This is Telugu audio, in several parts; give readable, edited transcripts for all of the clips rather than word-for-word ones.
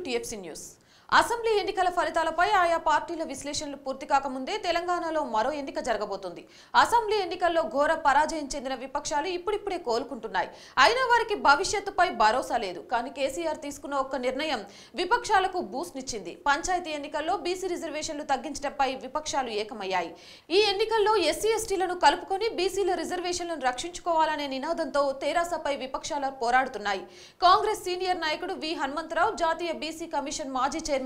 TFC న్యూస్ అసెంబ్లీ ఎన్నికల ఫలితాలపై ఆయా పార్టీల విశ్లేషణలు పూర్తి కాకముందే తెలంగాణలో మరో ఎన్నిక జరగబోతోంది. అసెంబ్లీ ఎన్నికల్లో ఘోర పరాజయం చెందిన విపక్షాలు ఇప్పుడిప్పుడే కోలుకుంటున్నాయి. అయినా వారికి భవిష్యత్తుపై భరోసా లేదు. కానీ కేసీఆర్ తీసుకున్న ఒక్క నిర్ణయం విపక్షాలకు బూస్ట్ ఇచ్చింది. పంచాయతీ ఎన్నికల్లో బీసీ రిజర్వేషన్లు తగ్గించడంపై విపక్షాలు ఏకమయ్యాయి. ఈ ఎన్నికల్లో ఎస్సీ ఎస్టీలను కలుపుకొని బీసీల రిజర్వేషన్లను రక్షించుకోవాలనే నినాదంతో తెరాసపై విపక్షాలు పోరాడుతున్నాయి. కాంగ్రెస్ సీనియర్ నాయకుడు వి హనుమంతరావు, జాతీయ బీసీ కమిషన్ మాజీ చైర్మన్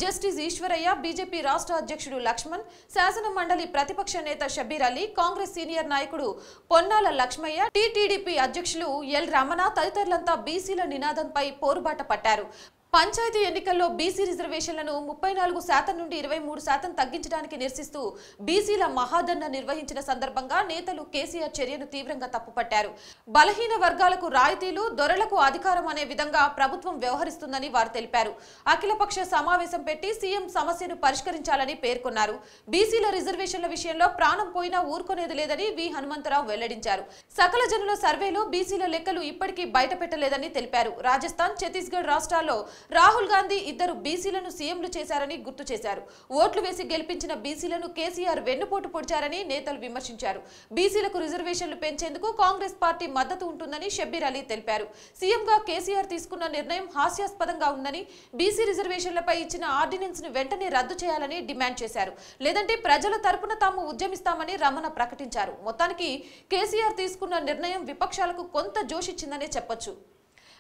జస్టిస్ ఈశ్వరయ్య, బీజేపీ రాష్ట్ర అధ్యక్షుడు లక్ష్మణ్, శాసన మండలి ప్రతిపక్ష నేత షబీర్ అలీ, కాంగ్రెస్ సీనియర్ నాయకుడు పొన్నాల లక్ష్మయ్య, టీటీడీపీ అధ్యక్షులు ఎల్ రమణ తదితరులంతా బీసీల నినాదంపై పోరుబాట పట్టారు. పంచాయతీ ఎన్నికల్లో బీసీ రిజర్వేషన్లను 34% నుండి 23% తగ్గించడానికి నిరసిస్తూ బీసీల మహాధర్నా నిర్వహించిన సందర్భంగా నేతలు కేసీఆర్ చర్యను తీవ్రంగా తప్పుపట్టారు. బలహీన వర్గాలకు రాయితీలు, దొరలకు అధికారం అనే విధంగా ప్రభుత్వం వ్యవహరిస్తుందని వారు తెలిపారు. అఖిలపక్ష సమావేశం పెట్టి సీఎం సమస్యను పరిష్కరించాలని పేర్కొన్నారు. బీసీల రిజర్వేషన్ల విషయంలో ప్రాణం పోయినా ఊరుకునేది లేదని వి హనుమంతరావు వెల్లడించారు. సకల జనుల సర్వేలో బీసీల లెక్కలు ఇప్పటికీ బయటపెట్టలేదని తెలిపారు. రాజస్థాన్, ఛత్తీస్గఢ్ రాష్ట్రాల్లో రాహుల్ గాంధీ ఇద్దరు బీసీలను సీఎంలు చేశారని గుర్తు చేశారు. ఓట్లు వేసి గెలిపించిన బీసీలను కేసీఆర్ వెన్నుపోటు పొడిచారని నేతలు విమర్శించారు. బీసీలకు రిజర్వేషన్లు పెంచేందుకు కాంగ్రెస్ పార్టీ మద్దతు ఉంటుందని షబీర్ అలీ తెలిపారు. సీఎంగా కేసీఆర్ తీసుకున్న నిర్ణయం హాస్యాస్పదంగా ఉందని, బీసీ రిజర్వేషన్లపై ఇచ్చిన ఆర్డినెన్స్ ను వెంటనే రద్దు చేయాలని డిమాండ్ చేశారు. లేదంటే ప్రజల తరపున తాము ఉద్యమిస్తామని రమణ ప్రకటించారు. మొత్తానికి కేసీఆర్ తీసుకున్న నిర్ణయం విపక్షాలకు కొంత జోషిచ్చిందనే చెప్పొచ్చు.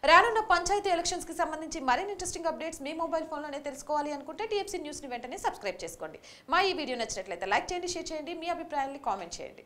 రానున్న పంచాయతీ ఎలక్షన్స్ కి సంబంధించి మరిన్ని ఇంట్రెస్టింగ్ అప్డేట్స్ మీ మొబైల్ ఫోన్లోనే తెలుసుకోవాలి అనుకుంటే TFC న్యూస్ ని వెంటనే సబ్స్క్రైబ్ చేసుకోండి. మా ఈ వీడియో నచ్చినట్లయితే లైక్ చేయండి, షేర్ చేయండి, మీ అభిప్రాయాన్ని కామెంట్ చేయండి.